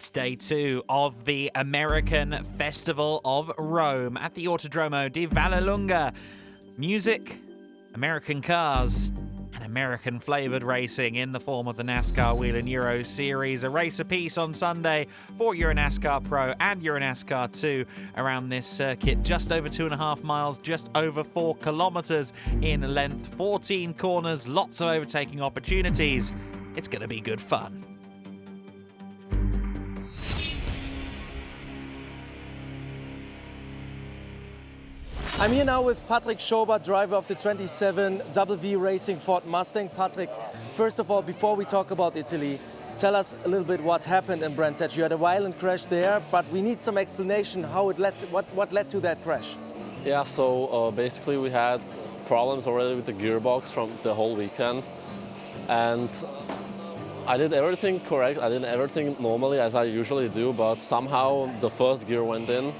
It's day 2 of the American Festival of Rome at the Autodromo di Vallelunga. Music, American cars, and American-flavoured racing in the form of the NASCAR Wheel and Euro Series. A race apiece on Sunday for EuroNASCAR Pro and EuroNASCAR 2 around this circuit. Just over 2.5 miles, just over 4 kilometres in length, 14 corners, lots of overtaking opportunities. It's going to be good fun. I'm here now with Patrick Schober, driver of the 27 WV Racing Ford Mustang. Patrick, first of all, before we talk about Italy, tell us a little bit what happened in Brands Hatch. You had a violent crash there, but we need some explanation how it led, what led to that crash. Yeah, so basically we had problems already with the gearbox from the whole weekend, and I did everything correct. I did everything normally as I usually do, but somehow the first gear went in.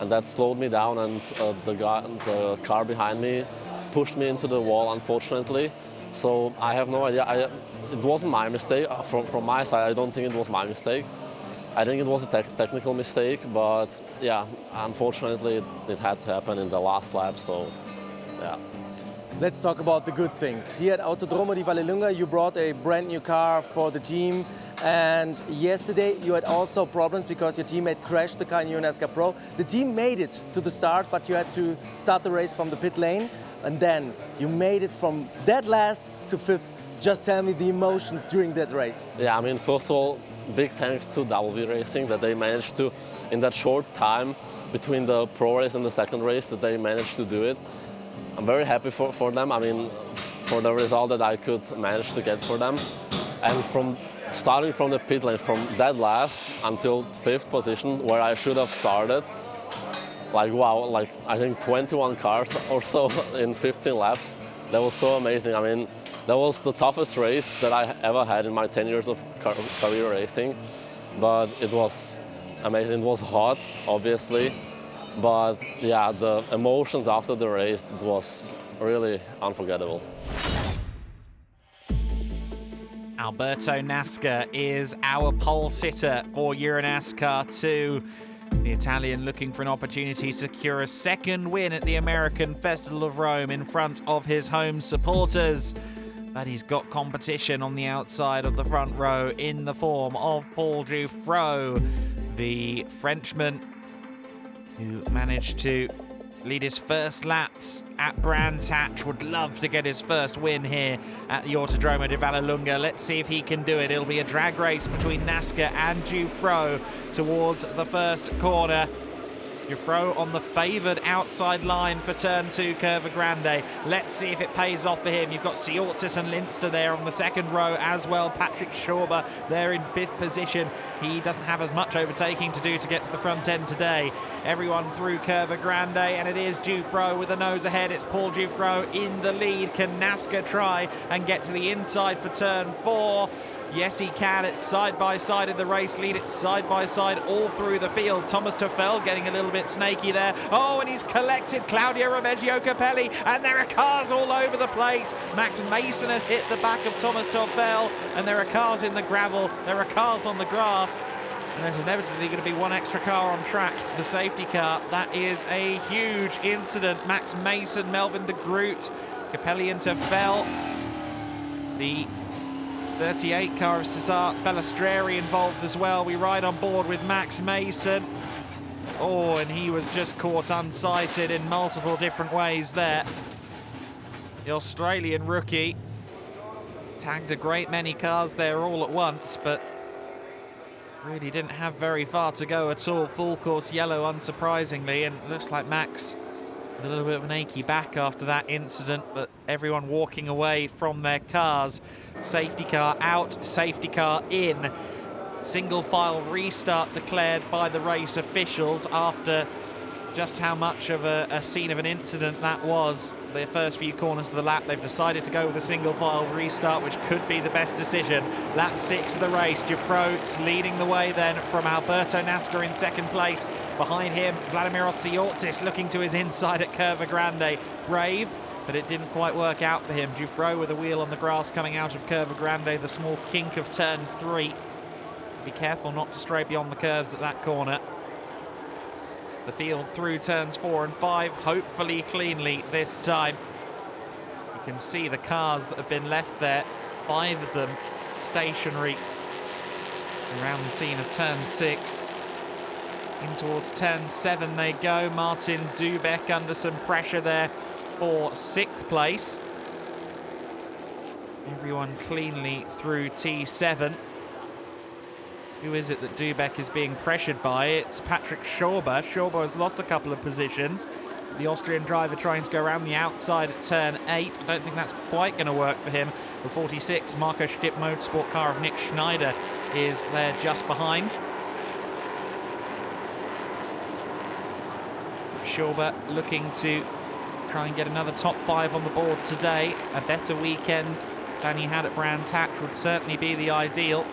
And that slowed me down, and the car behind me pushed me into the wall, unfortunately. So I have no idea. It wasn't my mistake. From my side, I don't think it was my mistake. I think it was a technical mistake, but yeah, unfortunately it had to happen in the last lap, so yeah. Let's talk about the good things. Here at Autodromo di Vallelunga, you brought a brand new car for the team. And yesterday you had also problems because your teammate crashed the car in EuroNASCAR Pro. The team made it to the start, but you had to start the race from the pit lane. And then you made it from dead last to 5th. Just tell me the emotions during that race. Yeah, I mean, first of all, big thanks to WV Racing that they managed to, in that short time between the pro race and the second race, that they managed to do it. I'm very happy for them. I mean, for the result that I could manage to get for them. And starting from the pit lane, from dead last until 5th position, where I should have started, like wow, like I think 21 cars or so in 15 laps. That was so amazing. I mean, that was the toughest race that I ever had in my 10 years of career racing, but it was amazing. It was hot, obviously, but yeah, the emotions after the race, it was really unforgettable. Alberto Nasca is our pole sitter for EuroNASCAR 2. The Italian looking for an opportunity to secure a second win at the American Festival of Rome in front of his home supporters. But he's got competition on the outside of the front row in the form of Paul Dufresne, the Frenchman who managed to lead his first laps at Brands Hatch. Would love to get his first win here at the Autodromo di Vallelunga. Let's see if he can do it. It'll be a drag race between Nasca and Dufresne towards the first corner. Dufresne on the favoured outside line for turn 2, Curva Grande. Let's see if it pays off for him. You've got Siortzis and Linster there on the second row as well. Patrick Schober there in 5th position. He doesn't have as much overtaking to do to get to the front end today. Everyone through Curva Grande, and it is Dufresne with the nose ahead. It's Paul Dufresne in the lead. Can Nasca try and get to the inside for turn 4? Yes, he can. It's side-by-side in the race lead. It's side-by-side all through the field. Thomas Toffel getting a little bit snaky there. Oh, and he's collected Claudio Romeggio Capelli, and there are cars all over the place. Max Mason has hit the back of Thomas Toffel, and there are cars in the gravel. There are cars on the grass. And there's inevitably going to be one extra car on track, the safety car. That is a huge incident. Max Mason, Melvin de Groot, Capelli and Toffel. The 38 car of Cesar Bellestreri involved as well. We ride on board with Max Mason. Oh, and he was just caught unsighted in multiple different ways there. The Australian rookie tagged a great many cars there all at once, but really didn't have very far to go at all. Full course yellow, unsurprisingly, and looks like Max with a little bit of an achy back after that incident, but everyone walking away from their cars. Safety car out, safety car in. Single file restart declared by the race officials after just how much of a scene of an incident that was. The first few corners of the lap, they've decided to go with a single file restart, which could be the best decision. Lap 6 of the race, Dufresne leading the way then from Alberto Nasca in second place. Behind him, Vladimir Siortzis looking to his inside at Curva Grande. Brave, but it didn't quite work out for him. Dufresne with a wheel on the grass coming out of Curva Grande, the small kink of turn 3. Be careful not to stray beyond the curves at that corner. The field through turns 4 and 5, hopefully cleanly this time. You can see the cars that have been left there, 5 of them stationary around the scene of turn 6. In towards turn 7 they go. Martin Dubek under some pressure there for 6th place. Everyone cleanly through T7. Who is it that Dubek is being pressured by? It's Patrick Schauber. Schauber has lost a couple of positions. The Austrian driver trying to go around the outside at turn 8. I don't think that's quite going to work for him. The 46 Marco Stipp Motorsport car of Nick Schneider is there just behind. Schauber looking to try and get another top 5 on the board today. A better weekend than he had at Brands Hatch would certainly be the ideal.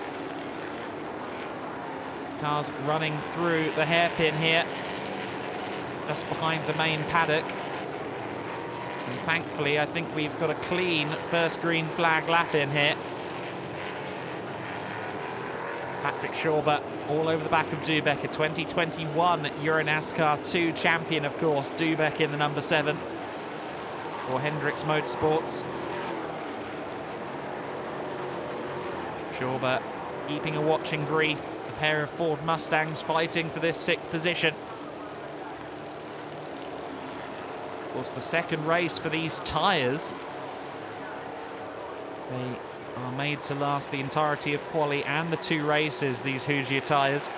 Cars running through the hairpin here, just behind the main paddock. And thankfully, I think we've got a clean first green flag lap in here. Patrick Schauber all over the back of Dubek, a 2021 EuroNASCAR 2 champion, of course. Dubek in the number 7 for Hendricks Motorsports. Schauber keeping a watching brief. A pair of Ford Mustangs fighting for this 6th position. Of course, the second race for these tyres. They are made to last the entirety of quali and the 2 races, these Hoosier tyres.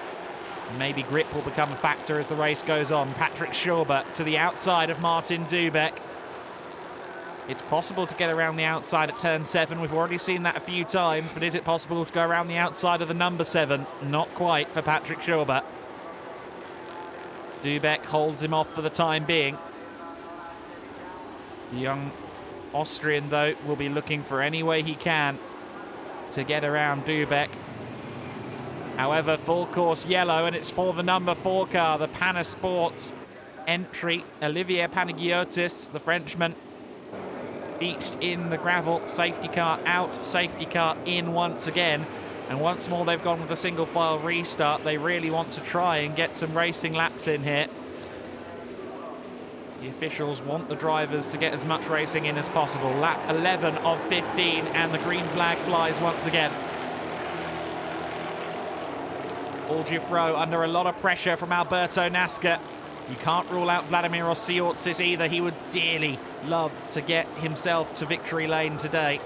And maybe grip will become a factor as the race goes on. Patrick Schauber to the outside of Martin Dubek. It's possible to get around the outside at turn 7. We've already seen that a few times, but is it possible to go around the outside of the number 7? Not quite for Patrick Schauber. Dubek holds him off for the time being. The young Austrian, though, will be looking for any way he can to get around Dubek. However, full course yellow, and it's for the number 4 car, the Panasport entry. Olivier Panagiotis, the Frenchman, beached in the gravel. Safety car out, safety car in once again. And once more they've gone with a single file restart. They really want to try and get some racing laps in here. The officials want the drivers to get as much racing in as possible. Lap 11 of 15, and the green flag flies once again. Paul Giuffreau under a lot of pressure from Alberto Nasca. You can't rule out Vladimir Osiortsis either. He would dearly love to get himself to victory lane today.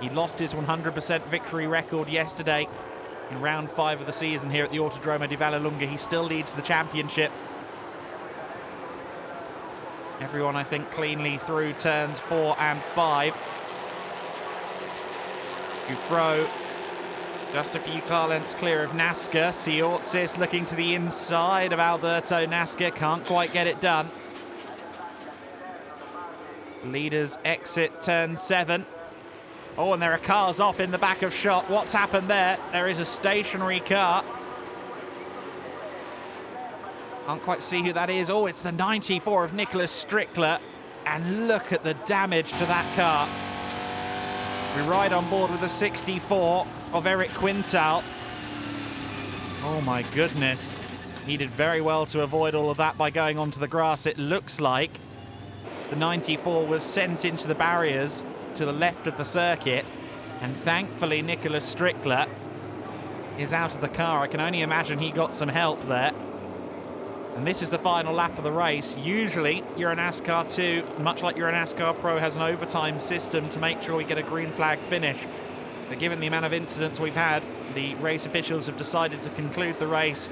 He lost his 100% victory record yesterday in round 5 of the season here at the Autodromo di Vallelunga. He still leads the championship. Everyone, I think, cleanly through turns 4 and 5. Giuffreau just a few car lengths clear of Nasca. Siortsis looking to the inside of Alberto Nasca. Can't quite get it done. Leaders exit turn 7. Oh, and there are cars off in the back of shot. What's happened there? There is a stationary car. Can't quite see who that is. Oh, it's the 94 of Nicholas Strickler. And look at the damage to that car. We ride on board with the 64 of Eric Quintal. Oh my goodness. He did very well to avoid all of that by going onto the grass, it looks like. The 94 was sent into the barriers to the left of the circuit, and thankfully Nicholas Strickler is out of the car. I can only imagine he got some help there. And this is the final lap of the race. Usually, EuroNASCAR 2, much like EuroNASCAR Pro, has an overtime system to make sure we get a green flag finish. But given the amount of incidents we've had, the race officials have decided to conclude the race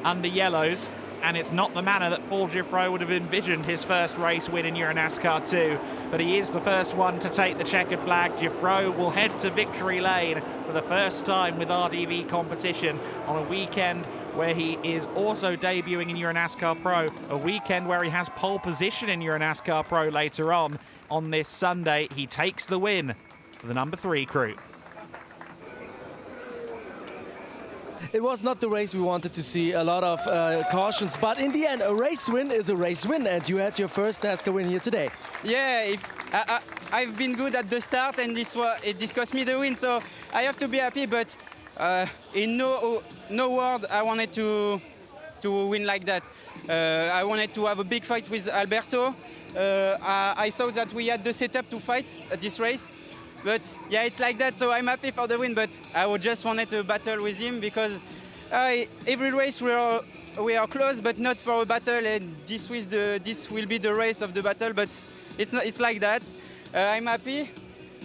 under yellows. And it's not the manner that Paul Giuffreau would have envisioned his first race win in EuroNASCAR 2. But he is the first one to take the checkered flag. Giuffreau will head to victory lane for the first time with RDV competition on a weekend where he is also debuting in EuroNASCAR Pro, a weekend where he has pole position in EuroNASCAR Pro later on this Sunday. He takes the win for the number 3 crew. It was not the race we wanted to see, a lot of cautions, but in the end, a race win is a race win, and you had your first NASCAR win here today. Yeah, I've been good at the start, and this cost me the win, so I have to be happy, but In no word, I wanted to win like that. I wanted to have a big fight with Alberto. I thought that we had the setup to fight this race, but yeah, it's like that. So I'm happy for the win, but I just wanted to battle with him because every race we are close, but not for a battle. And this will be the race of the battle, but it's like that. I'm happy.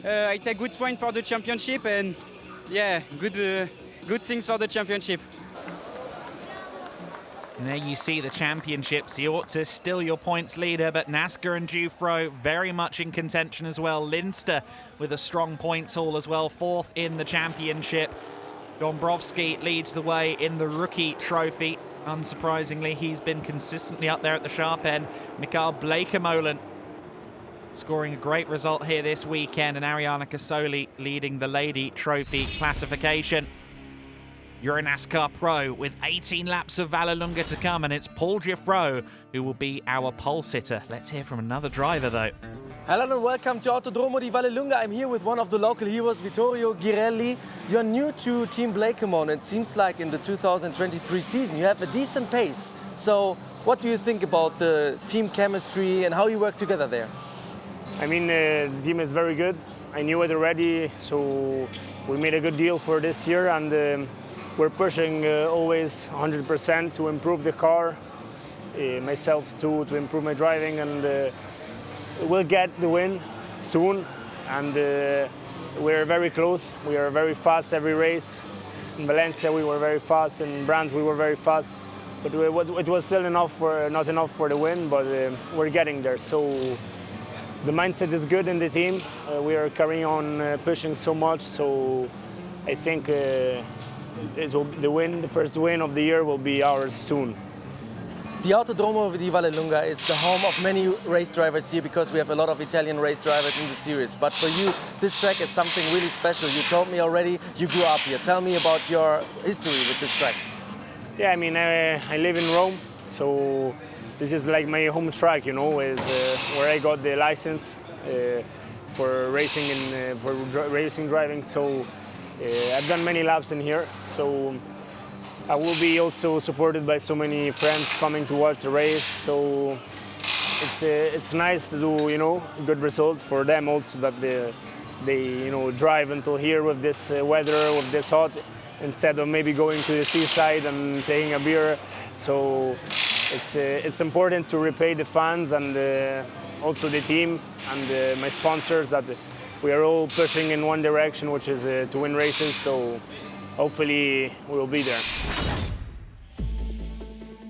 I take good point for the championship, and yeah, good things for the championship. And there you see the championships. Ortiz still your points leader, but NASCAR and Jufro very much in contention as well. Linster with a strong points haul as well, fourth in the championship. Dombrowski leads the way in the rookie trophy. Unsurprisingly, he's been consistently up there at the sharp end. Mikael Blekemolen scoring a great result here this weekend, and Ariana Casoli leading the lady trophy classification. EuroNASCAR Pro with 18 laps of Vallelunga to come, and it's Paul Giffro who will be our pole sitter. Let's hear from another driver though. Hello and welcome to Autodromo di Vallelunga. I'm here with one of the local heroes, Vittorio Ghirelli. You're new to Team Blekemolen. It seems like in the 2023 season you have a decent pace. So what do you think about the team chemistry and how you work together there? I mean, the team is very good. I knew it already, so we made a good deal for this year, and we're pushing always 100% to improve the car, myself too, to improve my driving, and we'll get the win soon. And we're very close. We are very fast every race. In Valencia we were very fast, in Brands we were very fast, but it was still not enough for the win, but we're getting there. So the mindset is good in the team. We are carrying on pushing so much, so I think the first win of the year will be ours soon. The Autodromo di Vallelunga is the home of many race drivers here because we have a lot of Italian race drivers in the series. But for you, this track is something really special. You told me already you grew up here. Tell me about your history with this track. Yeah, I mean, I live in Rome, so this is like my home track, you know, is where I got the license for racing and for racing driving. So I've done many laps in here. So I will be also supported by so many friends coming to watch the race. So it's nice to do, you know, a good result for them also, that they you know, drive until here with this weather, with this hot, instead of maybe going to the seaside and taking a beer. So it's important to repay the fans and also the team and my sponsors, that we are all pushing in one direction, which is to win races. So hopefully we will be there.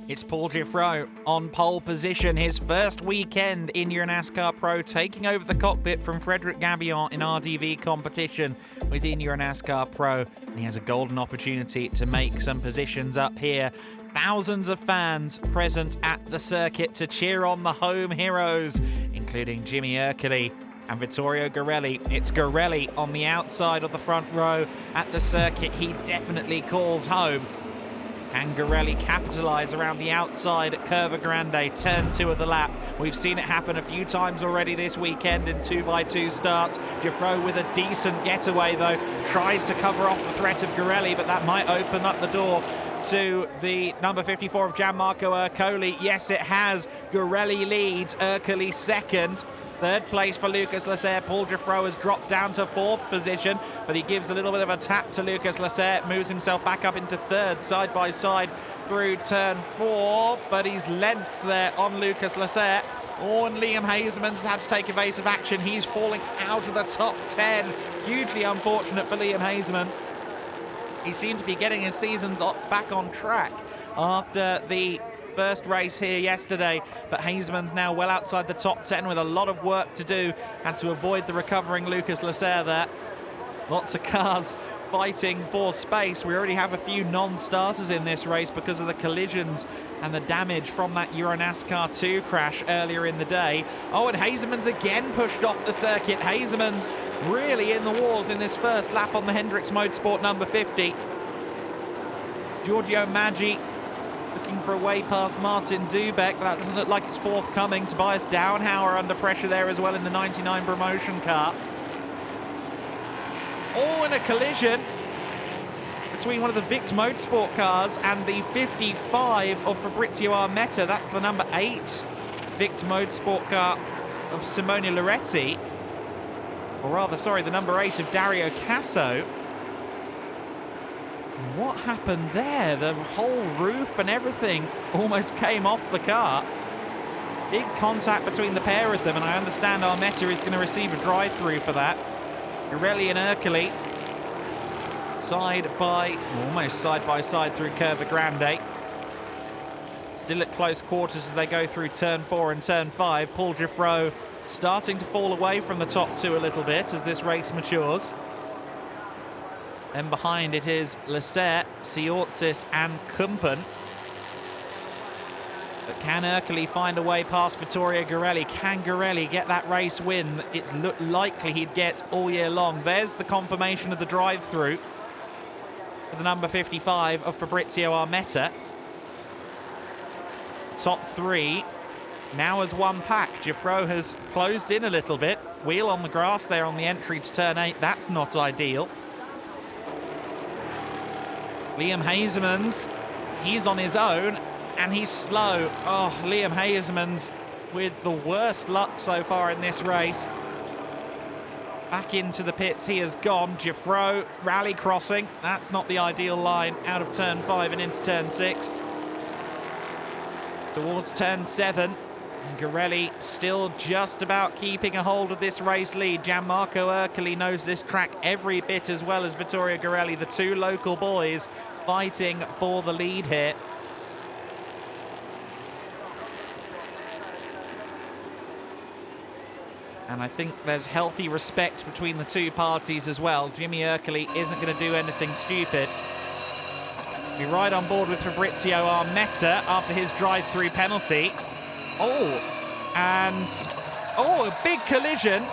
It's Paul Giffro on pole position, his first weekend in EuroNASCAR Pro, taking over the cockpit from Frédéric Gabillon in RDV competition within EuroNASCAR Pro. And he has a golden opportunity to make some positions up here. Thousands of fans present at the circuit to cheer on the home heroes, including Jimmy Ercoli and Vittorio Ghirelli. It's Ghirelli on the outside of the front row at the circuit. He definitely calls home. And Ghirelli capitalise around the outside at Curva Grande, turn 2 of the lap. We've seen it happen a few times already this weekend in 2x2 starts. Giffro with a decent getaway though, tries to cover off the threat of Ghirelli, but that might open up the door to the number 54 of Gianmarco Ercoli. Yes, it has. Ghirelli leads, Ercoli second. Third place for Lucas Lasser. Paul Giffro has dropped down to 4th position, but he gives a little bit of a tap to Lucas Lasser, moves himself back up into 3rd, side by side through turn 4, but he's lengths there on Lucas Lasser. Oh, and Liam Hazeman's had to take evasive action. He's falling out of the top 10. Hugely unfortunate for Liam Hazeman. He seemed to be getting his seasons back on track after the first race here yesterday, but Hazeman's now well outside the top 10 with a lot of work to do. Had to avoid the recovering Lucas Lasser there. Lots of cars fighting for space. We already have a few non-starters in this race because of the collisions and the damage from that EuroNASCAR 2 crash earlier in the day. Oh, and Hazeman's again pushed off the circuit. Hazeman's really in the wars in this first lap on the Hendricks Motorsport number 50. Giorgio Maggi looking for a way past Martin Dubeck. That doesn't look like it's forthcoming. Tobias Downhauer under pressure there as well in the 99 promotion car. Oh, and a collision between one of the Vict Motorsport cars and the 55 of Fabrizio Armetta. That's the number 8 Vict Motorsport car of Simone Loretti. Or rather, sorry, the number 8 of Dario Casso. What happened there? The whole roof and everything almost came off the car. Big contact between the pair of them, and I understand Armetta is going to receive a drive-through for that. Girelli and Ercole almost side by side through Curva Grande. Still at close quarters as they go through turn 4 and turn 5. Paul Giffreau starting to fall away from the top two a little bit as this race matures. Then behind it is Leclerc, Siortsis and Kumpen. But can Ercole find a way past Vittorio Girelli? Can Girelli get that race win that it's looked likely he'd get all year long? There's the confirmation of the drive-through for the number 55 of Fabrizio Armetta. Top three now as one pack. Giffreau has closed in a little bit. Wheel on the grass there on the entry to turn 8. That's not ideal. Liam Hasemans, he's on his own and he's slow. Oh, Liam Hasemans with the worst luck so far in this race. Back into the pits he has gone. Giffreau rally crossing. That's not the ideal line out of turn 5 and into turn 6. Towards turn 7. And Girelli still just about keeping a hold of this race lead. Gianmarco Ercole knows this track every bit as well as Vittorio Girelli. The two local boys fighting for the lead here. And I think there's healthy respect between the two parties as well. Jimmy Ercole isn't going to do anything stupid. Be right on board with Fabrizio Armetta after his drive-through penalty. A big collision.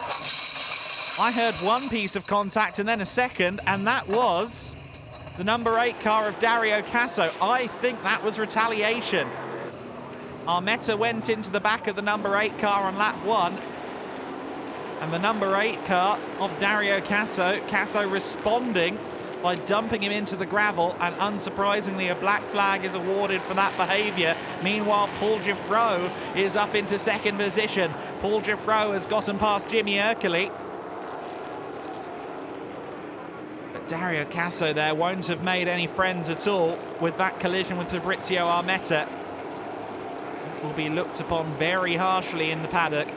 I heard one piece of contact and then a second, and that was the number 8 car of Dario Casso. I think that was retaliation. Armetta went into the back of the number 8 car on lap 1. And the number 8 car of Dario Casso responding by dumping him into the gravel, and unsurprisingly a black flag is awarded for that behaviour. Meanwhile, Paul Giffreau is up into second position. Paul Giffreau has gotten past Jimmy Ercole. But Dario Casso there won't have made any friends at all with that collision with Fabrizio Armetta. That will be looked upon very harshly in the paddock.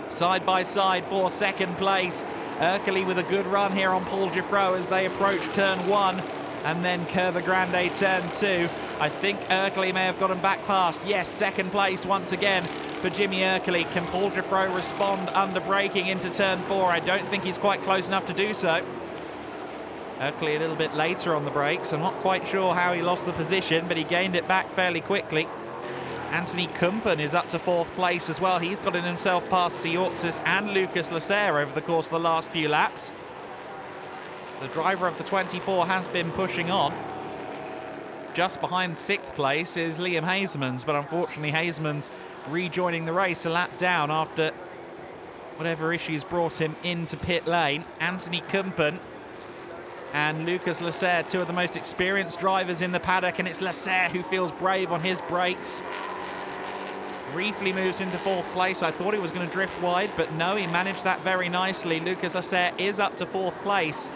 Side by side for second place. Ercole with a good run here on Paul Giffreau as they approach turn 1 and then Curva Grande turn 2. I think Ercole may have got him back past. Yes, second place once again for Jimmy Ercole. Can Paul Giffreau respond under braking into turn 4? I don't think he's quite close enough to do so. Ercole a little bit later on the brakes. I'm not quite sure how he lost the position, but he gained it back fairly quickly. Anthony Kumpen is up to 4th place as well. He's gotten himself past Siortsis and Lucas Leclerc over the course of the last few laps. The driver of the 24 has been pushing on. Just behind 6th place is Liam Hasemans, but unfortunately Hasemans rejoining the race a lap down after whatever issues brought him into pit lane. Anthony Kumpen and Lucas Leclerc, two of the most experienced drivers in the paddock, and it's Leclerc who feels brave on his brakes. Briefly moves into 4th place. I thought he was going to drift wide, but no, he managed that very nicely. Lucas Leclerc is up to 4th place.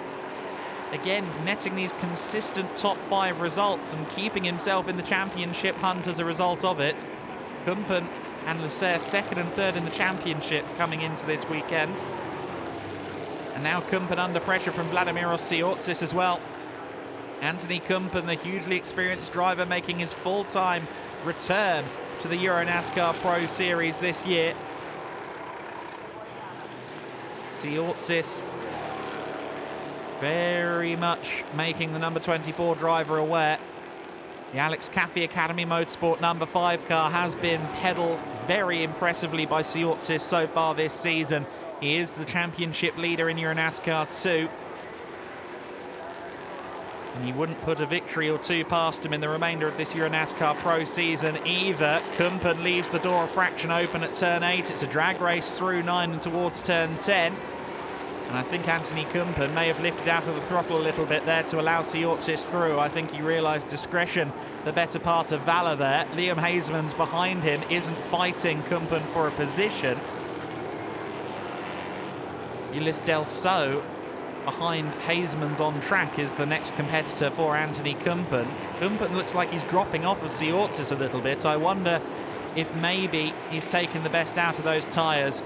Again, netting these consistent top 5 results and keeping himself in the championship hunt as a result of it. Kumpen and Leclerc 2nd and 3rd in the championship coming into this weekend. And now Kumpen under pressure from Vladimiros Siortsis as well. Anthony Kumpen, the hugely experienced driver, making his full-time return to the EuroNASCAR Pro Series this year. Siortsis very much making the number 24 driver aware. The Alex Caffey Academy Motorsport number 5 car has been pedalled very impressively by Siortsis so far this season. He is the championship leader in EuroNASCAR 2. And you wouldn't put a victory or two past him in the remainder of this EuroNASCAR Pro season either. Kumpen leaves the door a fraction open at turn 8. It's a drag race through 9 and towards turn 10. And I think Anthony Kumpen may have lifted out of the throttle a little bit there to allow Siortsis through. I think he realised discretion, the better part of valour there. Liam Hazeman's behind him, isn't fighting Kumpen for a position. Ulysse Delso behind Hazeman's on track is the next competitor for Anthony Kumpen. Kumpen looks like he's dropping off of Siortsis a little bit. I wonder if maybe he's taken the best out of those tyres.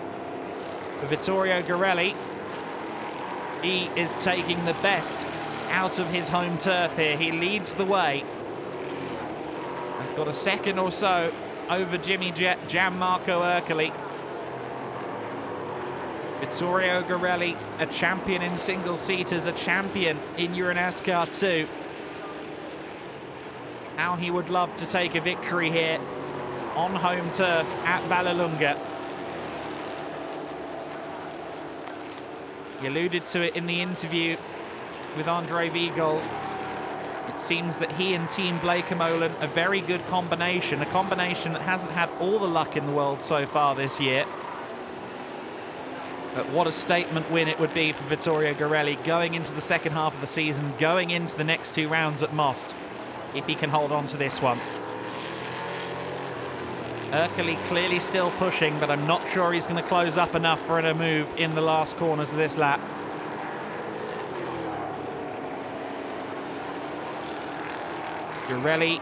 Vittorio Garelli, he is taking the best out of his home turf here. He leads the way. Has got a second or so over Jimmy Jet, Gianmarco Ercoli. Vittorio Garelli, a champion in single-seaters, a champion in EuroNASCAR 2. How he would love to take a victory here on home turf at Vallelunga. He alluded to it in the interview with André Wiegold. It seems that he and Team Bleekemolen, a very good combination, a combination that hasn't had all the luck in the world so far this year. But what a statement win it would be for Vittorio Garelli going into the second half of the season, going into the next 2 rounds at Most, if he can hold on to this one. Ercoli clearly still pushing, but I'm not sure he's going to close up enough for a move in the last corners of this lap. Garelli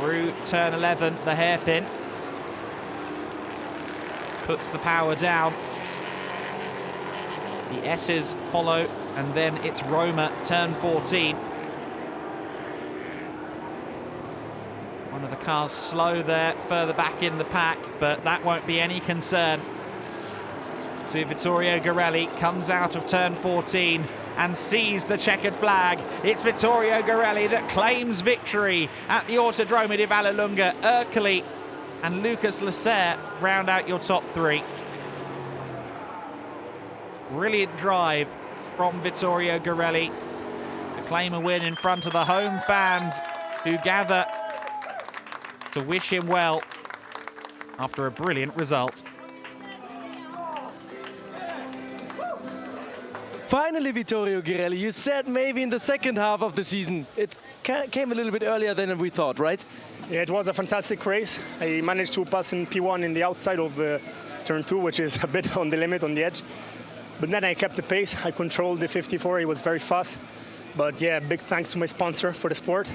through turn 11, the hairpin. Puts the power down. The S's follow, and then it's Roma, turn 14. One of the cars slow there, further back in the pack, but that won't be any concern to Vittorio Garelli. Comes out of turn 14 and sees the checkered flag. It's Vittorio Garelli that claims victory at the Autodromo di Vallelunga. Ercoli and Lucas Lasser round out your top 3. Brilliant drive from Vittorio Garelli to claim a win in front of the home fans who gather to wish him well after a brilliant result. Finally, Vittorio Garelli, you said maybe in the second half of the season. It came a little bit earlier than we thought, right? Yeah, it was a fantastic race. I managed to pass in P1 in the outside of turn 2, which is a bit on the limit, on the edge. But then I kept the pace. I controlled the 54. It was very fast. But yeah, big thanks to my sponsor for the sport,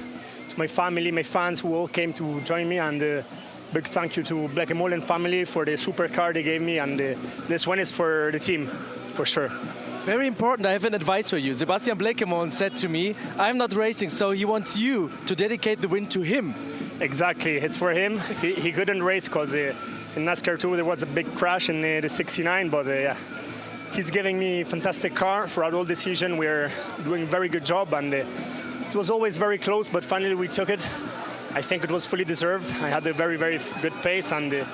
to my family, my fans who all came to join me, and big thank you to Bleekemolen family for the supercar they gave me, and this one is for the team, for sure. Very important. I have an advice for you. Sebastian Bleekemolen said to me, I'm not racing, so he wants you to dedicate the win to him. Exactly. It's for him. He couldn't race because in NASCAR 2 there was a big crash in the 69, but yeah. He's giving me a fantastic car throughout all the season. We're doing a very good job, and it was always very close, but finally we took it. I think it was fully deserved. I had a very, very good pace, and the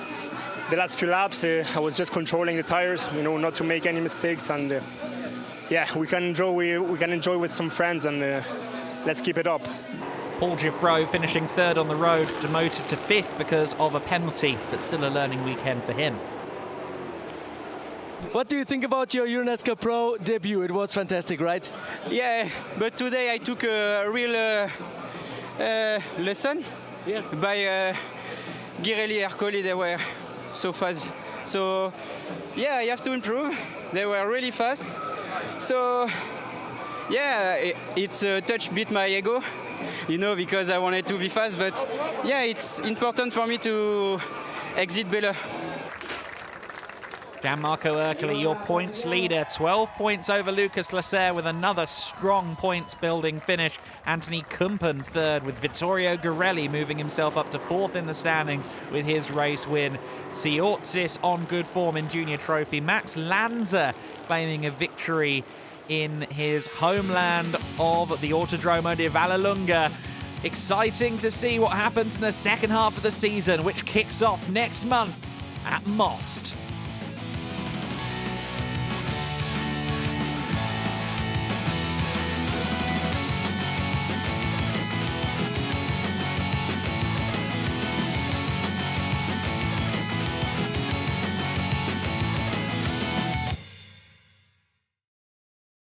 last few laps I was just controlling the tires, you know, not to make any mistakes, and yeah, we can enjoy with some friends, and let's keep it up. Paul Giffreau finishing 3rd on the road, demoted to 5th because of a penalty, but still a learning weekend for him. What do you think about your EuroNASCAR Pro debut? It was fantastic, right? Yeah, but today I took a real lesson by Garelli and Ercoli. They were so fast. So yeah, I have to improve. They were really fast. So yeah, it's a touch bit my ego, you know, because I wanted to be fast. But yeah, it's important for me to exit better. Gianmarco Ercoli, your points leader, 12 points over Lucas Lasser with another strong points-building finish. Anthony Kumpen 3rd, with Vittorio Garelli moving himself up to 4th in the standings with his race win. Siortsis on good form in Junior Trophy. Max Lanza claiming a victory in his homeland of the Autodromo di Vallelunga. Exciting to see what happens in the second half of the season, which kicks off next month at Most.